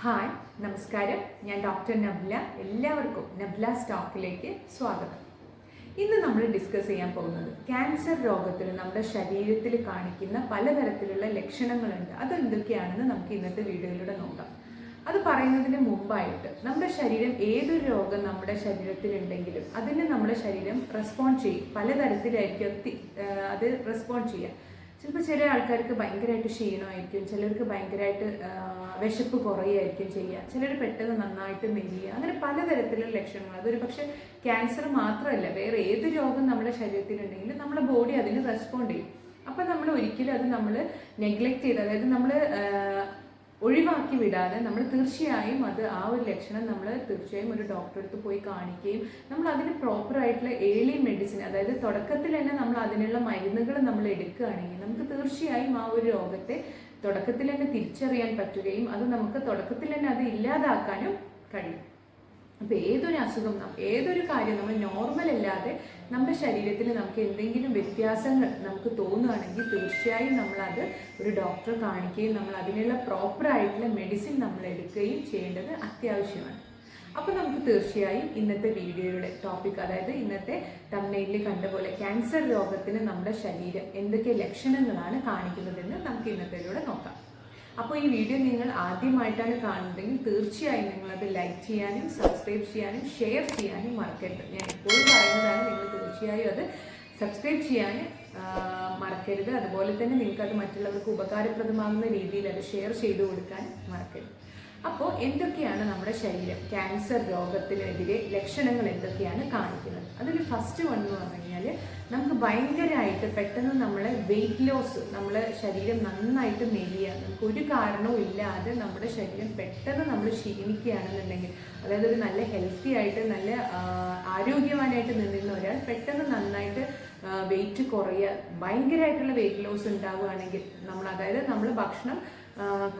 Hi നമസ്കാരം. ഞാൻ doctor നബ്ല. എല്ലാവർക്കും നബ്ല സ്റ്റോക്കിലേക്ക് സ്വാഗതം. ഇന്ന് നമ്മൾ ഡിസ്കസ് ചെയ്യാൻ പോകുന്നത് ക്യാൻസർ രോഗത്തിന് നമ്മുടെ ശരീരത്തിൽ കാണിക്കുന്ന പലതരത്തിലുള്ള ലക്ഷണങ്ങളുണ്ട്. അതെന്തൊക്കെയാണെന്ന് നമുക്ക് ഇന്നത്തെ വീഡിയോയിലൂടെ നോക്കാം. അത് പറയുന്നതിന് മുമ്പായിട്ട് നമ്മുടെ ശരീരം ഏതൊരു രോഗം നമ്മുടെ ശരീരത്തിലുണ്ടെങ്കിലും അതിന് നമ്മുടെ ശരീരം റെസ്പോണ്ട് ചെയ്യും. പലതരത്തിലായിരിക്കും അത് റെസ്പോണ്ട് ചെയ്യുക. ചിലപ്പോൾ ചില ആൾക്കാർക്ക് ഭയങ്കരമായിട്ട് ക്ഷീണമായിരിക്കും, ചിലർക്ക് ഭയങ്കരമായിട്ട് വിശപ്പ് കുറയായിരിക്കും ചെയ്യുക, ചിലർ പെട്ടെന്ന് നന്നായിട്ട് മെലിയുക, അങ്ങനെ പലതരത്തിലുള്ള ലക്ഷണങ്ങൾ. അതൊരു പക്ഷേ ക്യാൻസർ മാത്രമല്ല, വേറെ ഏത് രോഗം നമ്മുടെ ശരീരത്തിലുണ്ടെങ്കിലും നമ്മുടെ ബോഡി അതിന് റെസ്പോണ്ട് ചെയ്യും. അപ്പം നമ്മൾ ഒരിക്കലും അത് നമ്മൾ നെഗ്ലക്റ്റ് ചെയ്ത്, അതായത് നമ്മൾ ഒഴിവാക്കി വിടാതെ നമ്മൾ തീർച്ചയായും ആ ഒരു ലക്ഷണം നമ്മൾ തീർച്ചയായും ഒരു ഡോക്ടറെ അടുത്ത് പോയി കാണിക്കുകയും നമ്മൾ അതിന് പ്രോപ്പറായിട്ടുള്ള ഏർലി മെഡിസിൻ, അതായത് തുടക്കത്തിൽ തന്നെ നമ്മൾ അതിനുള്ള മരുന്നുകൾ നമ്മൾ എടുക്കുകയാണെങ്കിൽ നമുക്ക് തീർച്ചയായും ആ ഒരു രോഗത്തെ തുടക്കത്തിൽ തന്നെ തിരിച്ചറിയാൻ പറ്റുകയും അത് നമുക്ക് തുടക്കത്തിൽ തന്നെ അത് ഇല്ലാതാക്കാനും കഴിയും. അപ്പോൾ ഏതൊരു അസുഖം, ഏതൊരു കാര്യം നമ്മൾ നോർമൽ അല്ലാതെ നമ്മുടെ ശരീരത്തിൽ നമുക്ക് എന്തെങ്കിലും വ്യത്യാസങ്ങൾ നമുക്ക് തോന്നുകയാണെങ്കിൽ തീർച്ചയായും നമ്മളത് ഒരു ഡോക്ടറെ കാണിക്കുകയും നമ്മൾ അതിനുള്ള പ്രോപ്പറായിട്ടുള്ള മെഡിസിൻ നമ്മൾ എടുക്കുകയും ചെയ്യേണ്ടത് അത്യാവശ്യമാണ്. അപ്പോൾ നമുക്ക് തീർച്ചയായും ഇന്നത്തെ വീഡിയോയുടെ ടോപ്പിക്, അതായത് ഇന്നത്തെ തംബ്നെയിലിൽ കണ്ട പോലെ ക്യാൻസർ രോഗത്തിന് നമ്മുടെ ശരീരം എന്തൊക്കെ ലക്ഷണങ്ങളാണ് കാണിക്കുന്നതെന്ന് നമുക്ക് ഇന്നത്തേലൂടെ നോക്കാം. അപ്പോൾ ഈ വീഡിയോ നിങ്ങൾ ആദ്യമായിട്ടാണ് കാണുന്നതെങ്കിൽ തീർച്ചയായും നിങ്ങളത് ലൈക്ക് ചെയ്യാനും സബ്സ്ക്രൈബ് ചെയ്യാനും ഷെയർ ചെയ്യാനും മറക്കരുത്. ഞാൻ എപ്പോഴും പറയുന്നതാണ്, നിങ്ങൾ തീർച്ചയായും അത് സബ്സ്ക്രൈബ് ചെയ്യാൻ മറക്കരുത്. അതുപോലെ തന്നെ നിങ്ങൾക്കത് മറ്റുള്ളവർക്ക് ഉപകാരപ്രദമാകുന്ന രീതിയിൽ അത് ഷെയർ ചെയ്തു കൊടുക്കാൻ മറക്കരുത്. അപ്പോൾ എന്തൊക്കെയാണ് നമ്മുടെ ശരീരം ക്യാൻസർ രോഗത്തിനെതിരെ ലക്ഷണങ്ങൾ എന്തൊക്കെയാണ് കാണിക്കുന്നത്? അതിൽ ഫസ്റ്റ് വൺ എന്ന് പറഞ്ഞു കഴിഞ്ഞാൽ നമുക്ക് ഭയങ്കരമായിട്ട് പെട്ടെന്ന് നമ്മളെ വെയിറ്റ് ലോസ്, നമ്മളെ ശരീരം നന്നായിട്ട് മെലിയുക, നമുക്ക് ഒരു കാരണവും ഇല്ലാതെ നമ്മുടെ ശരീരം പെട്ടെന്ന് നമ്മൾ ക്ഷീണിക്കുകയാണെന്നുണ്ടെങ്കിൽ, അതായത് ഒരു നല്ല ഹെൽത്തി ആയിട്ട് നല്ല ആരോഗ്യവാനായിട്ട് നിന്നിരുന്ന ഒരാൾ പെട്ടെന്ന് നന്നായിട്ട് വെയിറ്റ് കുറയുക, ഭയങ്കരമായിട്ടുള്ള വെയിറ്റ് ലോസ് ഉണ്ടാവുകയാണെങ്കിൽ അതായത് നമ്മൾ ഭക്ഷണം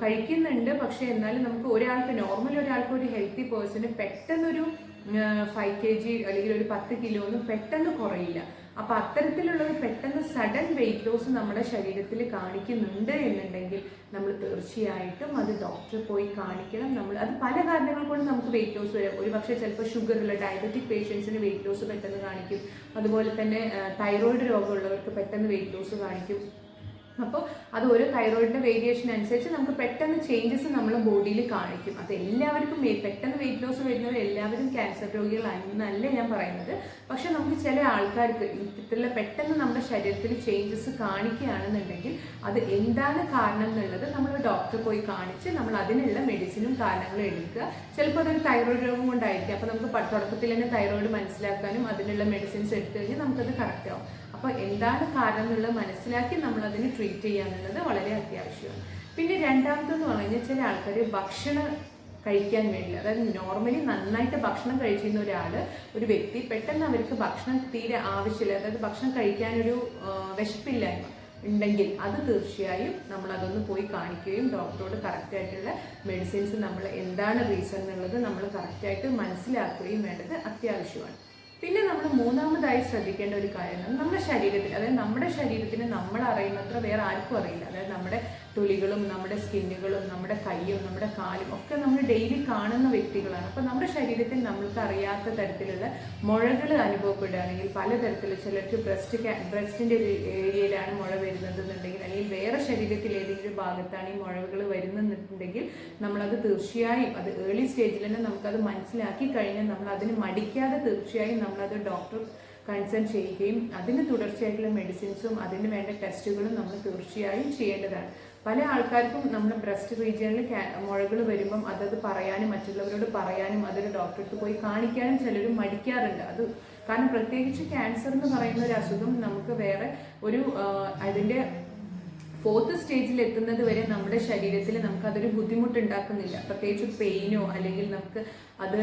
കഴിക്കുന്നുണ്ട്, പക്ഷെ എന്നാലും നമുക്ക് നോർമൽ ഒരാൾക്ക് ഒരു ഹെൽത്തി പേഴ്സണ് പെട്ടെന്നൊരു 5 kg അല്ലെങ്കിൽ ഒരു 10 കിലോ ഒന്നും പെട്ടെന്ന് കുറയില്ല. അപ്പം അത്തരത്തിലുള്ളത് പെട്ടെന്ന് സഡൻ വെയിറ്റ് ലോസ് നമ്മുടെ ശരീരത്തിൽ കാണിക്കുന്നുണ്ട് എന്നുണ്ടെങ്കിൽ നമ്മൾ തീർച്ചയായിട്ടും അത് ഡോക്ടറെ പോയി കാണിക്കണം. അത് പല കാരണങ്ങൾ കൊണ്ട് നമുക്ക് വെയിറ്റ് ലോസ് വരാം. ഒരു പക്ഷേ ചിലപ്പോൾ ഷുഗറുള്ള ഡയബറ്റിക് പേഷ്യൻസിന് വെയിറ്റ് ലോസ് പെട്ടെന്ന് കാണിക്കും. അതുപോലെ തന്നെ തൈറോയിഡ് രോഗമുള്ളവർക്ക് പെട്ടെന്ന് വെയിറ്റ് ലോസ് കാണിക്കും. അപ്പോൾ അത് ഓരോ തൈറോയിഡിൻ്റെ വേരിയേഷൻ അനുസരിച്ച് നമുക്ക് പെട്ടെന്ന് ചേഞ്ചസ് നമ്മളെ ബോഡിയിൽ കാണിക്കും. അത് എല്ലാവർക്കും പെട്ടെന്ന് വെയിറ്റ് ലോസ് വരുന്നവർ എല്ലാവരും ക്യാൻസർ രോഗികളാണെന്നല്ല ഞാൻ പറയുന്നത്. പക്ഷെ നമുക്ക് ചില ആൾക്കാർക്ക് ഇത്തരത്തിലുള്ള പെട്ടെന്ന് നമ്മുടെ ശരീരത്തിൽ ചേഞ്ചസ് കാണിക്കുകയാണെന്നുണ്ടെങ്കിൽ അത് എന്താണ് കാരണം എന്നുള്ളത് നമ്മൾ ഡോക്ടറെ പോയി കാണിച്ച് നമ്മൾ അതിനുള്ള മെഡിസിനും കാരണങ്ങളും എടുക്കുക. ചിലപ്പോൾ അതൊരു തൈറോയിഡ് രോഗം കൊണ്ടായിരിക്കും. അപ്പോൾ നമുക്ക് തുടക്കത്തിൽ തന്നെ തൈറോയിഡ് മനസ്സിലാക്കാനും അതിനുള്ള മെഡിസിൻസ് എടുത്തു കഴിഞ്ഞാൽ നമുക്കത് കറക്റ്റ് ആവും. അപ്പോൾ എന്താണ് കാരണം എന്നുള്ളത് മനസ്സിലാക്കി നമ്മൾ അതിന് ട്രീറ്റ് ചെയ്യുക എന്നുള്ളത് വളരെ അത്യാവശ്യമാണ്. പിന്നെ രണ്ടാമത്തെന്ന് പറഞ്ഞാൽ ചില ആൾക്കാർ ഭക്ഷണം കഴിക്കാൻ വേണ്ടില്ല, അതായത് നോർമലി നന്നായിട്ട് ഭക്ഷണം കഴിച്ചിരുന്ന ഒരു വ്യക്തി പെട്ടെന്ന് അവർക്ക് ഭക്ഷണം തീരെ ആവശ്യമില്ല, അതായത് ഭക്ഷണം കഴിക്കാനൊരു വിശപ്പില്ലായ്മ ഉണ്ടെങ്കിൽ അത് തീർച്ചയായും നമ്മൾ അതൊന്ന് പോയി കാണിക്കുകയും ഡോക്ടറോട് കറക്റ്റായിട്ടുള്ള മെഡിസിൻസ് നമ്മൾ എന്താണ് റീസൺ എന്നുള്ളത് നമ്മൾ കറക്റ്റായിട്ട് മനസ്സിലാക്കുകയും വേണ്ടത് അത്യാവശ്യമാണ്. പിന്നെ നമ്മൾ മൂന്നാമതായി ശ്രദ്ധിക്കേണ്ട ഒരു കാര്യമാണ് നമ്മുടെ ശരീരത്തിൽ, അതായത് നമ്മുടെ ശരീരത്തിന് നമ്മൾ അറിയുന്നത്ര വേറെ ആർക്കും അറിയില്ല. അതായത് നമ്മുടെ തൊലികളും നമ്മുടെ സ്കിന്നുകളും നമ്മുടെ കൈയും നമ്മുടെ കാലും ഒക്കെ നമ്മൾ ഡെയിലി കാണുന്ന വ്യക്തികളാണ്. അപ്പോൾ നമ്മുടെ ശരീരത്തിൽ നമ്മൾക്ക് അറിയാത്ത തരത്തിലുള്ള മുഴകൾ അനുഭവപ്പെടുകയാണെങ്കിൽ പലതരത്തിൽ, ചിലർക്ക് ബ്രസ്റ്റിൻ്റെ ഒരു ഏരിയയിലാണ് മുഴ വരുന്നതെന്നുണ്ടെങ്കിൽ, അല്ലെങ്കിൽ വേറെ ശരീരത്തിൽ ഏതെങ്കിലും ഭാഗത്താണ് ഈ മുഴകൾ വരുന്നുണ്ടെങ്കിൽ നമ്മളത് തീർച്ചയായും അത് ഏർലി സ്റ്റേജിൽ തന്നെ നമുക്കത് മനസ്സിലാക്കി കഴിഞ്ഞാൽ നമ്മൾ അതിന് മടിക്കാതെ തീർച്ചയായും നമ്മളത് ഡോക്ടർ കൺസൾട്ട് ചെയ്യുകയും അതിന് തുടർച്ചയായിട്ടുള്ള മെഡിസിൻസും അതിന് വേണ്ട ടെസ്റ്റുകളും നമ്മൾ തീർച്ചയായും ചെയ്യേണ്ടതാണ്. പല ആൾക്കാർക്കും നമ്മുടെ ബ്രസ്റ്റ് റീജിയനിൽ മുഴകൾ വരുമ്പം അതത് പറയാനും മറ്റുള്ളവരോട് പറയാനും അതൊരു ഡോക്ടർക്ക് പോയി കാണിക്കാനും ചിലർ മടിക്കാറുണ്ട്. കാരണം പ്രത്യേകിച്ച് ക്യാൻസർ എന്ന് പറയുന്ന ഒരു അസുഖം നമുക്ക് വേറെ അതിൻ്റെ 4th സ്റ്റേജിൽ എത്തുന്നത് വരെ നമ്മുടെ ശരീരത്തിൽ നമുക്കതൊരു ബുദ്ധിമുട്ടുണ്ടാക്കുന്നില്ല. പ്രത്യേകിച്ച് പെയിനോ അല്ലെങ്കിൽ നമുക്ക് അത്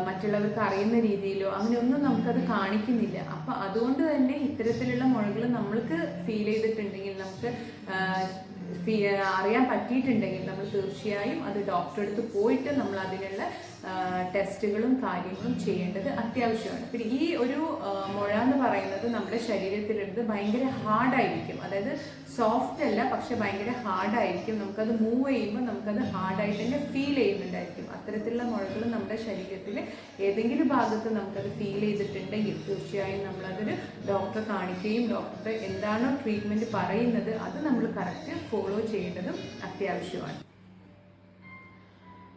മറ്റുള്ളവർക്ക് അറിയുന്ന രീതിയിലോ അങ്ങനെയൊന്നും നമുക്കത് കാണിക്കുന്നില്ല. അപ്പം അതുകൊണ്ട് തന്നെ ഇത്തരത്തിലുള്ള മുഴകൾ നമ്മൾക്ക് ഫീൽ ചെയ്തിട്ടുണ്ടെങ്കിൽ, നമുക്ക് അറിയാൻ പറ്റിയിട്ടുണ്ടെങ്കിൽ നമ്മൾ തീർച്ചയായും അത് ഡോക്ടറെ അടുത്ത് പോയിട്ട് നമ്മൾ അതിനുള്ള ടെസ്റ്റുകളും കാര്യങ്ങളും ചെയ്യേണ്ടത് അത്യാവശ്യമാണ്. പിന്നെ ഈ ഒരു മുഴ എന്ന് പറയുന്നത് നമ്മുടെ ശരീരത്തിലെടുത്ത് ഭയങ്കര ഹാർഡായിരിക്കും, അതായത് സോഫ്റ്റ് അല്ല, പക്ഷെ ഭയങ്കര ഹാർഡായിരിക്കും. നമുക്കത് മൂവ് ചെയ്യുമ്പോൾ നമുക്കത് ഹാർഡായിട്ട് തന്നെ ഫീൽ ചെയ്യുന്നുണ്ടായിരിക്കും. അത്തരത്തിലുള്ള മുഴകൾ നമ്മുടെ ശരീരത്തിൽ ഏതെങ്കിലും ഭാഗത്ത് നമുക്കത് ഫീൽ ചെയ്തിട്ടുണ്ടെങ്കിൽ തീർച്ചയായും നമ്മളതൊരു ഡോക്ടറെ കാണിക്കുകയും ഡോക്ടർ എന്താണോ ട്രീറ്റ്മെൻറ്റ് പറയുന്നത് അത് നമ്മൾ കറക്റ്റ് ഫോളോ ചെയ്യേണ്ടതും അത്യാവശ്യമാണ്.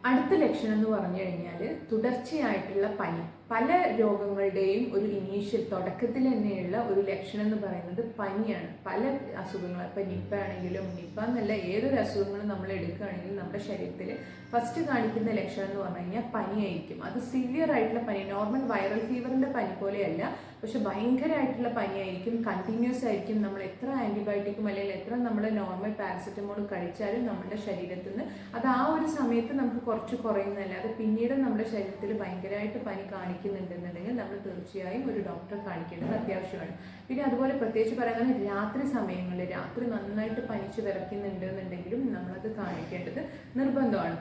അടുത്ത ലക്ഷണം എന്ന് പറഞ്ഞു കഴിഞ്ഞാൽ തുടർച്ചയായിട്ടുള്ള പനി. പല രോഗങ്ങളുടെയും ഒരു ഇനീഷ്യൽ തുടക്കത്തിൽ തന്നെയുള്ള ഒരു ലക്ഷണം എന്ന് പറയുന്നത് പനിയാണ്. പല അസുഖങ്ങൾ, ഇപ്പം നിപ്പ ആണെങ്കിലും, നിപ്പ എന്നല്ല ഏതൊരു അസുഖങ്ങളും നമ്മൾ എടുക്കുകയാണെങ്കിലും നമ്മുടെ ശരീരത്തിൽ ഫസ്റ്റ് കാണിക്കുന്ന ലക്ഷണം എന്ന് പറഞ്ഞു കഴിഞ്ഞാൽ പനിയായിരിക്കും. അത് സിവിയർ ആയിട്ടുള്ള പനി, നോർമൽ വൈറൽ ഫീവറിൻ്റെ പനി പോലെയല്ല, പക്ഷെ ഭയങ്കരമായിട്ടുള്ള പനിയായിരിക്കും, കണ്ടിന്യൂസ് ആയിരിക്കും. നമ്മൾ എത്ര ആൻറ്റിബയോട്ടിക്കും അല്ലെങ്കിൽ എത്ര നമ്മൾ നോർമൽ പാരസെറ്റമോൾ കഴിച്ചാലും നമ്മുടെ ശരീരത്തിൽ നിന്ന് അത് ആ ഒരു സമയത്ത് നമുക്ക് കുറച്ച് കുറയുന്നതല്ലാതെ പിന്നീട് നമ്മുടെ ശരീരത്തിൽ ഭയങ്കരമായിട്ട് പനി കാണിക്കുന്നുണ്ടെന്നുണ്ടെങ്കിൽ നമ്മൾ തീർച്ചയായും ഒരു ഡോക്ടറെ കാണിക്കേണ്ടത് അത്യാവശ്യമാണ്. പിന്നെ അതുപോലെ പ്രത്യേകിച്ച് പറയുന്നത് രാത്രി സമയങ്ങളിൽ രാത്രി നന്നായിട്ട് പനിച്ച് വിറയ്ക്കുന്നുണ്ടെന്നുണ്ടെങ്കിലും നമ്മളത് കാണിക്കേണ്ടത് നിർബന്ധമാണ്.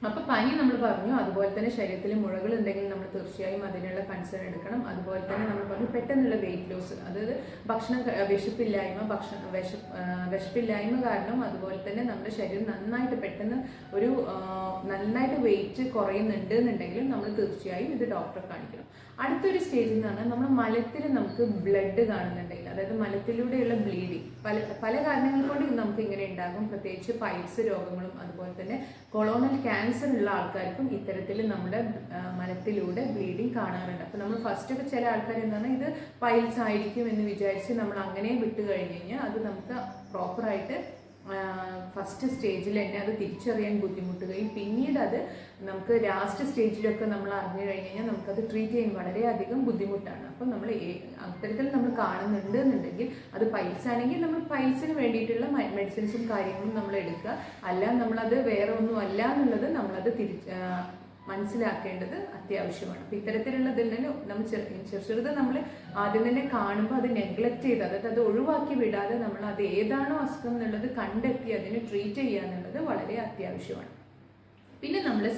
അപ്പോൾ പനി നമ്മൾ പറഞ്ഞു. അതുപോലെ തന്നെ ശരീരത്തിൽ മുഴകൾ ഉണ്ടെങ്കിൽ നമ്മൾ തീർച്ചയായും അതിനുള്ള കൺസേൺ എടുക്കണം. അതുപോലെ തന്നെ നമ്മൾ പറഞ്ഞു പെട്ടെന്നുള്ള വെയിറ്റ് ലോസ്, അതായത് വിശപ്പില്ലായ്മ കാരണം അതുപോലെ തന്നെ നമ്മുടെ ശരീരം നന്നായിട്ട് പെട്ടെന്ന് നന്നായിട്ട് വെയിറ്റ് കുറയുന്നുണ്ട് എന്നുണ്ടെങ്കിലും നമ്മൾ തീർച്ചയായും ഇത് ഡോക്ടറെ കാണിക്കണം. അടുത്തൊരു സ്റ്റേജിൽ എന്ന് പറഞ്ഞാൽ നമ്മുടെ മലത്തിൽ നമുക്ക് ബ്ലഡ് കാണുന്നുണ്ടെങ്കിൽ, അതായത് മലത്തിലൂടെയുള്ള ബ്ലീഡിങ് പല കാരണങ്ങൾ കൊണ്ട് നമുക്ക് ഇങ്ങനെ ഉണ്ടാകും. പ്രത്യേകിച്ച് പൈൽസ് രോഗങ്ങളും അതുപോലെ തന്നെ കൊളോണൽ ക്യാൻസർ ഉള്ള ആൾക്കാർക്കും ഇത്തരത്തിൽ നമ്മുടെ മലത്തിലൂടെ ബ്ലീഡിങ് കാണാറുണ്ട്. അപ്പോൾ നമ്മൾ ഫസ്റ്റ് ചില ആൾക്കാർ എന്താണ് ഇത് പൈൽസ് ആയിരിക്കും എന്ന് വിചാരിച്ച് നമ്മൾ അങ്ങനെ വിട്ട് കഴിഞ്ഞ് കഴിഞ്ഞാൽ അത് നമുക്ക് പ്രോപ്പറായിട്ട് ഫസ്റ്റ് സ്റ്റേജിൽ തന്നെ അത് തിരിച്ചറിയാൻ ബുദ്ധിമുട്ടുകയും പിന്നീട് അത് നമുക്ക് ലാസ്റ്റ് സ്റ്റേജിലൊക്കെ നമ്മൾ അറിഞ്ഞു കഴിഞ്ഞ് കഴിഞ്ഞാൽ നമുക്കത് ട്രീറ്റ് ചെയ്യാൻ വളരെയധികം ബുദ്ധിമുട്ടാണ്. അപ്പം നമ്മൾ അത്തരത്തിൽ നമ്മൾ കാണുന്നുണ്ട് എന്നുണ്ടെങ്കിൽ അത് പൈൽസ് ആണെങ്കിൽ നമ്മൾ പൈൽസിന് വേണ്ടിയിട്ടുള്ള മെഡിസിൻസും കാര്യങ്ങളും നമ്മൾ എടുക്കുക. അല്ല നമ്മളത് വേറെ ഒന്നും അല്ല എന്നുള്ളത് നമ്മളത് മനസ്സിലാക്കേണ്ടത് അത്യാവശ്യമാണ്. അപ്പം ഇത്തരത്തിലുള്ളതിൽ തന്നെ നമ്മൾ ചെറുത് നമ്മൾ ആദ്യം തന്നെ കാണുമ്പോൾ അത് നെഗ്ലക്റ്റ് ചെയ്ത്, അതായത് അത് ഒഴിവാക്കി വിടാതെ നമ്മൾ അത് ഏതാണോ അസുഖം എന്നുള്ളത് കണ്ടെത്തി അതിനെ ട്രീറ്റ് ചെയ്യുക എന്നുള്ളത് വളരെ അത്യാവശ്യമാണ്. പിന്നെ നമ്മുടെ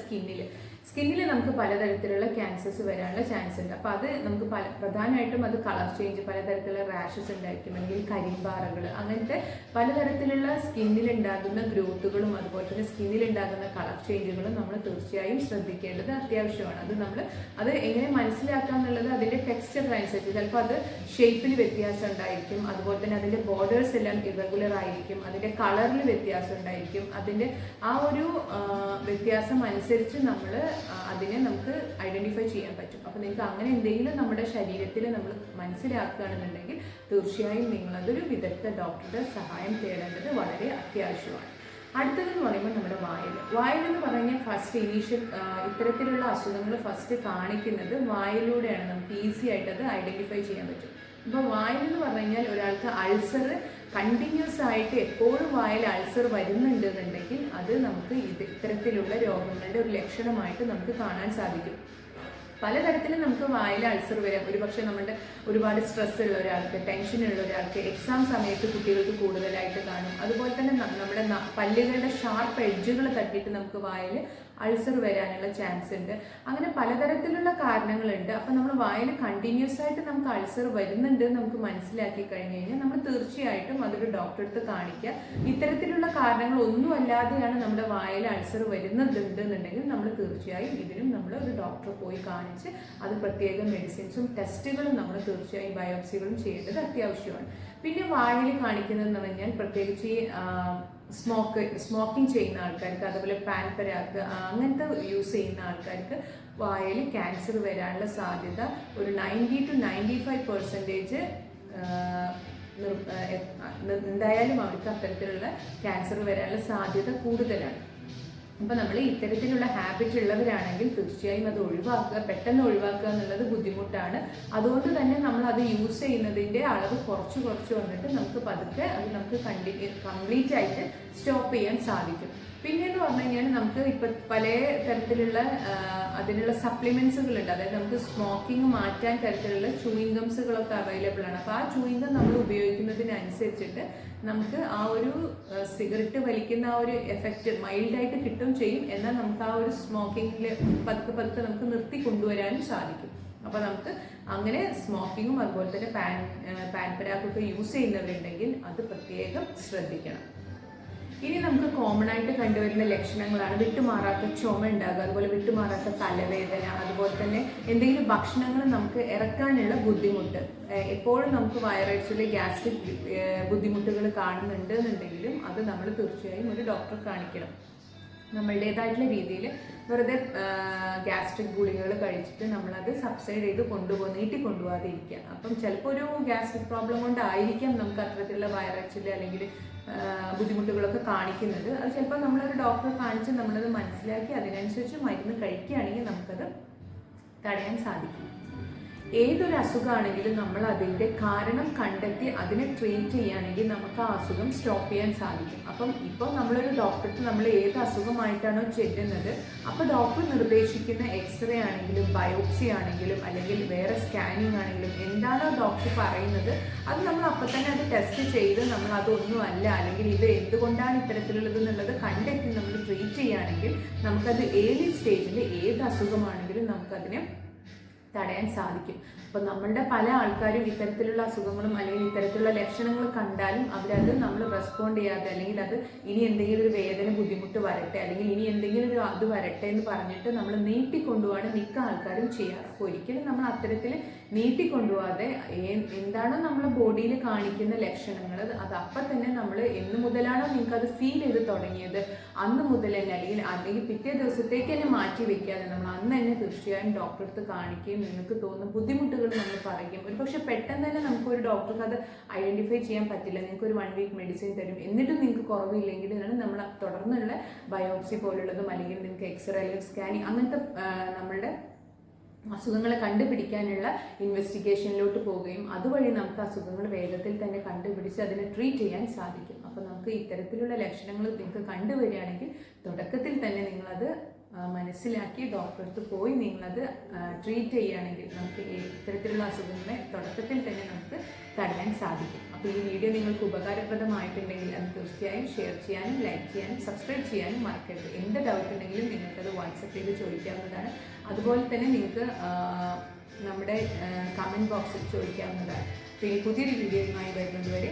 സ്കിന്നിൽ നമുക്ക് പലതരത്തിലുള്ള ക്യാൻസേഴ്സ് വരാനുള്ള ചാൻസ് ഉണ്ട്. അപ്പോൾ അത് നമുക്ക് പ്രധാനമായിട്ടും അത് കളർ ചേഞ്ച്, പലതരത്തിലുള്ള റാഷസ് ഉണ്ടായിരിക്കും, അല്ലെങ്കിൽ കരിമ്പാറകൾ, അങ്ങനത്തെ പലതരത്തിലുള്ള സ്കിന്നിലുണ്ടാകുന്ന ഗ്രോത്തുകളും അതുപോലെ തന്നെ സ്കിന്നിലുണ്ടാകുന്ന കളർ ചേഞ്ചുകളും നമ്മൾ തീർച്ചയായും ശ്രദ്ധിക്കേണ്ടത് അത്യാവശ്യമാണ്. അത് എങ്ങനെ മനസ്സിലാക്കുക എന്നുള്ളത് അതിൻ്റെ ടെക്സ്ചർ അനുസരിച്ച് ചിലപ്പോൾ അത് ഷേപ്പിൽ വ്യത്യാസം ഉണ്ടായിരിക്കും, അതുപോലെ തന്നെ അതിൻ്റെ ബോർഡേഴ്സ് എല്ലാം ഇറഗുലർ ആയിരിക്കും, അതിൻ്റെ കളറിൽ വ്യത്യാസം ഉണ്ടായിരിക്കും. അതിൻ്റെ ആ ഒരു വ്യത്യാസം അനുസരിച്ച് അതിനെ നമുക്ക് ഐഡന്റിഫൈ ചെയ്യാൻ പറ്റും. അപ്പോൾ നിങ്ങൾക്ക് അങ്ങനെ എന്തെങ്കിലും നമ്മുടെ ശരീരത്തിൽ നമ്മൾ മനസ്സിലാക്കുകയാണെന്നുണ്ടെങ്കിൽ തീർച്ചയായും നിങ്ങളതൊരു വിദഗ്ധ ഡോക്ടറുടെ സഹായം തേടേണ്ടത് വളരെ അത്യാവശ്യമാണ്. അടുത്തതെന്ന് പറയുമ്പോൾ നമ്മുടെ വായലെന്ന് പറഞ്ഞാൽ ഫസ്റ്റ് ഇനീഷ്യൽ ഇത്തരത്തിലുള്ള അസുഖങ്ങൾ ഫസ്റ്റ് കാണിക്കുന്നത് വായിലൂടെയാണ്. നമുക്ക് ഈസി ആയിട്ട് അത് ഐഡന്റിഫൈ ചെയ്യാൻ പറ്റും. ഇപ്പോൾ വായിലെന്ന് പറഞ്ഞു കഴിഞ്ഞാൽ ഒരാൾക്ക് അൾസർ കണ്ടിന്യൂസ് ആയിട്ട് എപ്പോഴും വായിൽ അൾസർ വരുന്നുണ്ടെന്നുണ്ടെങ്കിൽ അത് നമുക്ക് ഇത്തരത്തിലുള്ള രോഗങ്ങളുടെ ഒരു ലക്ഷണമായിട്ട് നമുക്ക് കാണാൻ സാധിക്കും. പലതരത്തിലും നമുക്ക് വായിൽ അൾസർ വരാം. ഒരുപക്ഷെ നമ്മുടെ ഒരുപാട് സ്ട്രെസ് ഉള്ള ഒരാൾക്ക്, ടെൻഷൻ ഉള്ള ഒരാൾക്ക്, എക്സാം സമയത്ത് കുട്ടികൾക്ക് കൂടുതലായിട്ട് കാണും. അതുപോലെ തന്നെ നമ്മുടെ പല്ലുകളുടെ ഷാർപ്പ് എഡ്ജുകൾ തട്ടിയിട്ട് നമുക്ക് വായിൽ അൾസർ വരാനുള്ള ചാൻസ് ഉണ്ട്. അങ്ങനെ പലതരത്തിലുള്ള കാരണങ്ങളുണ്ട്. അപ്പം നമ്മൾ വായിൽ കണ്ടിന്യൂസ് ആയിട്ട് നമുക്ക് അൾസർ വരുന്നുണ്ട് നമുക്ക് മനസ്സിലാക്കി കഴിഞ്ഞ് കഴിഞ്ഞാൽ നമ്മൾ തീർച്ചയായിട്ടും അതൊരു ഡോക്ടറെ അടുത്ത് കാണിക്കുക. ഇത്തരത്തിലുള്ള കാരണങ്ങൾ ഒന്നും അല്ലാതെയാണ് നമ്മുടെ വായിൽ അൾസർ വരുന്നുണ്ടെന്നുണ്ടെങ്കിൽ നമ്മൾ തീർച്ചയായും ഇതിനും നമ്മൾ ഒരു ഡോക്ടറെ പോയി കാണിച്ച് അത് പ്രത്യേക മെഡിസിൻസും ടെസ്റ്റുകളും നമ്മൾ തീർച്ചയായും ബയോപ്സികളും ചെയ്യേണ്ടത് അത്യാവശ്യമാണ്. പിന്നെ വായിൽ കാണിക്കുന്നതെന്ന് പറഞ്ഞാൽ പ്രത്യേകിച്ച് സ്മോക്കിംഗ് ചെയ്യുന്ന ആൾക്കാർക്ക്, അതുപോലെ പാൻപരാഗ് അങ്ങനത്തെ യൂസ് ചെയ്യുന്ന ആൾക്കാർക്ക് വായിൽ ക്യാൻസർ വരാനുള്ള സാധ്യത ഒരു 90 to 95% എന്തായാലും അവർക്ക് അത്തരത്തിലുള്ള ക്യാൻസർ വരാനുള്ള സാധ്യത കൂടുതലാണ്. അപ്പോൾ നമ്മൾ ഇത്തരത്തിലുള്ള ഹാബിറ്റ് ഉള്ളവരാണെങ്കിൽ തീർച്ചയായും അത് പെട്ടെന്ന് ഒഴിവാക്കുക എന്നുള്ളത് ബുദ്ധിമുട്ടാണ്. അതുകൊണ്ട് തന്നെ നമ്മൾ അത് യൂസ് ചെയ്യുന്നതിൻ്റെ അളവ് കുറച്ച് വന്നിട്ട് നമുക്ക് പതുക്കെ അത് നമുക്ക് കംപ്ലീറ്റ് ആയിട്ട് സ്റ്റോപ്പ് ചെയ്യാൻ സാധിക്കും. പിന്നെയെന്ന് പറഞ്ഞു കഴിഞ്ഞാൽ നമുക്ക് ഇപ്പം പല തരത്തിലുള്ള അതിനുള്ള സപ്ലിമെൻസുകളുണ്ട്. അതായത് നമുക്ക് സ്മോക്കിംഗ് മാറ്റാൻ തരത്തിലുള്ള ചൂയിങ് ഗംസുകളൊക്കെ അവൈലബിൾ ആണ്. അപ്പോൾ ആ ചൂയിങ് ഗം നമ്മൾ ഉപയോഗിക്കുന്നതിനനുസരിച്ചിട്ട് നമുക്ക് ആ ഒരു സിഗരറ്റ് വലിക്കുന്ന ആ ഒരു എഫക്റ്റ് മൈൽഡായിട്ട് കിട്ടും ചെയ്യും. എന്നാൽ നമുക്ക് ആ ഒരു സ്മോക്കിങ്ങിൽ പതുക്കെ നമുക്ക് നിർത്തി കൊണ്ടുവരാനും സാധിക്കും. അപ്പോൾ നമുക്ക് അങ്ങനെ സ്മോക്കിങ്ങും അതുപോലെ തന്നെ പാൻപരാഗൊക്കെ യൂസ് ചെയ്യുന്നവരുണ്ടെങ്കിൽ അത് പ്രത്യേകം ശ്രദ്ധിക്കണം. ഇനി നമുക്ക് കോമൺ ആയിട്ട് കണ്ടുവരുന്ന ലക്ഷണങ്ങളാണ് വിട്ടുമാറാത്ത ചുമ ഉണ്ടാകുക, അതുപോലെ വിട്ടുമാറാത്ത തലവേദന, അതുപോലെ തന്നെ എന്തെങ്കിലും ഭക്ഷണങ്ങൾ നമുക്ക് ഇറക്കാനുള്ള ബുദ്ധിമുട്ട്. എപ്പോഴും നമുക്ക് വയറഴ്ചയിലെ ഗ്യാസ്ട്രിക് ബുദ്ധിമുട്ടുകൾ കാണുന്നുണ്ട് എന്നുണ്ടെങ്കിലും അത് നമ്മൾ തീർച്ചയായും ഒരു ഡോക്ടറെ കാണിക്കണം. നമ്മളുടേതായിട്ടുള്ള രീതിയിൽ വെറുതെ ഗ്യാസ്ട്രിക് ഗുളികകൾ കഴിച്ചിട്ട് നമ്മളത് സബ്സൈഡ് ചെയ്ത് നീട്ടി കൊണ്ടുപോകാതെ ഇരിക്കുക. അപ്പം ചിലപ്പോൾ ഒരു ഗ്യാസ്ട്രിക് പ്രോബ്ലം കൊണ്ടായിരിക്കാം നമുക്ക് അത്തരത്തിലുള്ള വയറച്ചിൽ അല്ലെങ്കിൽ ബുദ്ധിമുട്ടുകളൊക്കെ കാണിക്കുന്നത്. അത് ചിലപ്പോൾ നമ്മളൊരു ഡോക്ടറെ കാണിച്ച് നമ്മളത് മനസ്സിലാക്കി അതിനനുസരിച്ച് മരുന്ന് കഴിക്കുകയാണെങ്കിൽ നമുക്കത് തടയാൻ സാധിക്കും. ഏതൊരു അസുഖമാണെങ്കിലും നമ്മൾ അതിൻ്റെ കാരണം കണ്ടെത്തി അതിനെ ട്രീറ്റ് ചെയ്യുകയാണെങ്കിൽ നമുക്ക് ആ അസുഖം സ്റ്റോപ്പ് ചെയ്യാൻ സാധിക്കും. അപ്പം ഇപ്പോൾ നമ്മളൊരു ഡോക്ടർക്ക് നമ്മൾ ഏത് അസുഖമായിട്ടാണോ ചെല്ലുന്നത് അപ്പോൾ ഡോക്ടർ നിർദ്ദേശിക്കുന്ന എക്സ്റേ ആണെങ്കിലും ബയോപ്സി ആണെങ്കിലും അല്ലെങ്കിൽ വേറെ സ്കാനിങ് ആണെങ്കിലും എന്താണോ ഡോക്ടർ പറയുന്നത് അത് നമ്മൾ അപ്പം തന്നെ അത് ടെസ്റ്റ് ചെയ്ത് നമ്മൾ അതൊന്നും അല്ല അല്ലെങ്കിൽ ഇത് എന്തുകൊണ്ടാണ് ഇത്തരത്തിലുള്ളത് എന്നുള്ളത് കണ്ടെത്തി നമ്മൾ ട്രീറ്റ് ചെയ്യുകയാണെങ്കിൽ നമുക്കത് ഏത് സ്റ്റേജിൽ ഏത് അസുഖമാണെങ്കിലും നമുക്കതിനെ തടയാൻ സാധിക്കും. അപ്പോൾ നമ്മളുടെ പല ആൾക്കാരും ഇത്തരത്തിലുള്ള അസുഖങ്ങളും അല്ലെങ്കിൽ ഇത്തരത്തിലുള്ള ലക്ഷണങ്ങൾ കണ്ടാലും അവരത് നമ്മൾ റെസ്പോണ്ട് ചെയ്യാതെ അല്ലെങ്കിൽ അത് ഇനി എന്തെങ്കിലും ഒരു വേദന ബുദ്ധിമുട്ട് വരട്ടെ അല്ലെങ്കിൽ ഇനി എന്തെങ്കിലും ഒരു അത് വരട്ടെ എന്ന് പറഞ്ഞിട്ട് നമ്മൾ നീട്ടിക്കൊണ്ടുപോകാണ് മിക്ക ആൾക്കാരും ചെയ്യാറ്. അപ്പോൾ ഒരിക്കലും നമ്മൾ അത്തരത്തിൽ നീട്ടിക്കൊണ്ടുപോകാതെ എന്താണോ നമ്മളെ ബോഡിയിൽ കാണിക്കുന്ന ലക്ഷണങ്ങൾ അത് അപ്പം തന്നെ നമ്മൾ എന്ന് മുതലാണോ നിങ്ങൾക്ക് അത് ഫീൽ ചെയ്ത് തുടങ്ങിയത് അന്ന് മുതൽ തന്നെ അല്ലെങ്കിൽ പിറ്റേ ദിവസത്തേക്ക് തന്നെ മാറ്റി വെക്കാതെ നമ്മൾ അന്ന് തന്നെ തീർച്ചയായും ഡോക്ടറെ അടുത്ത് കാണിക്കുകയും നിങ്ങൾക്ക് തോന്നുന്ന ബുദ്ധിമുട്ടുകൾ നമ്മൾ പറയും. ഒരു പക്ഷെ പെട്ടെന്ന് തന്നെ നമുക്കൊരു ഡോക്ടർക്ക് അത് ഐഡന്റിഫൈ ചെയ്യാൻ പറ്റില്ല. നിങ്ങൾക്ക് ഒരു 1 വീക്ക് മെഡിസിൻ തരും, എന്നിട്ടും നിങ്ങൾക്ക് കുറവില്ലെങ്കിൽ നമ്മൾ തുടർന്നുള്ള ബയോപ്സി പോലുള്ളതും അല്ലെങ്കിൽ നിങ്ങൾക്ക് എക്സ്റേ അല്ലെങ്കിൽ സ്കാനിങ് അങ്ങനത്തെ നമ്മളുടെ അസുഖങ്ങളെ കണ്ടുപിടിക്കാനുള്ള ഇൻവെസ്റ്റിഗേഷനിലോട്ട് പോവുകയും അതുവഴി നമുക്ക് അസുഖങ്ങൾ വേഗത്തിൽ തന്നെ കണ്ടുപിടിച്ച് അതിനെ ട്രീറ്റ് ചെയ്യാൻ സാധിക്കും. അപ്പോൾ നമുക്ക് ഇത്തരത്തിലുള്ള ലക്ഷണങ്ങൾ നിങ്ങൾക്ക് കണ്ടുവരികയാണെങ്കിൽ തുടക്കത്തിൽ തന്നെ നിങ്ങളത് മനസ്സിലാക്കി ഡോക്ടറെ അടുത്ത് പോയി നിങ്ങളത് ട്രീറ്റ് ചെയ്യുകയാണെങ്കിൽ നമുക്ക് ഇത്തരത്തിലുള്ള അസുഖങ്ങളെ തുടക്കത്തിൽ തന്നെ നമുക്ക് തടയാൻ സാധിക്കും. അപ്പോൾ ഈ വീഡിയോ നിങ്ങൾക്ക് ഉപകാരപ്രദമായിട്ടുണ്ടെങ്കിൽ അത് തീർച്ചയായും ഷെയർ ചെയ്യാനും ലൈക്ക് ചെയ്യാനും സബ്സ്ക്രൈബ് ചെയ്യാനും മറക്കരുത്. എന്ത് ഡൗട്ട് ഉണ്ടെങ്കിലും നിങ്ങൾക്കത് വാട്സപ്പ് ചെയ്ത് ചോദിക്കാവുന്നതാണ്. അതുപോലെ തന്നെ നിങ്ങൾക്ക് നമ്മുടെ കമൻറ്റ് ബോക്സിൽ ചോദിക്കാവുന്നതാണ്. പിന്നെ പുതിയൊരു വീഡിയോയുമായി വരുന്നത് വരെ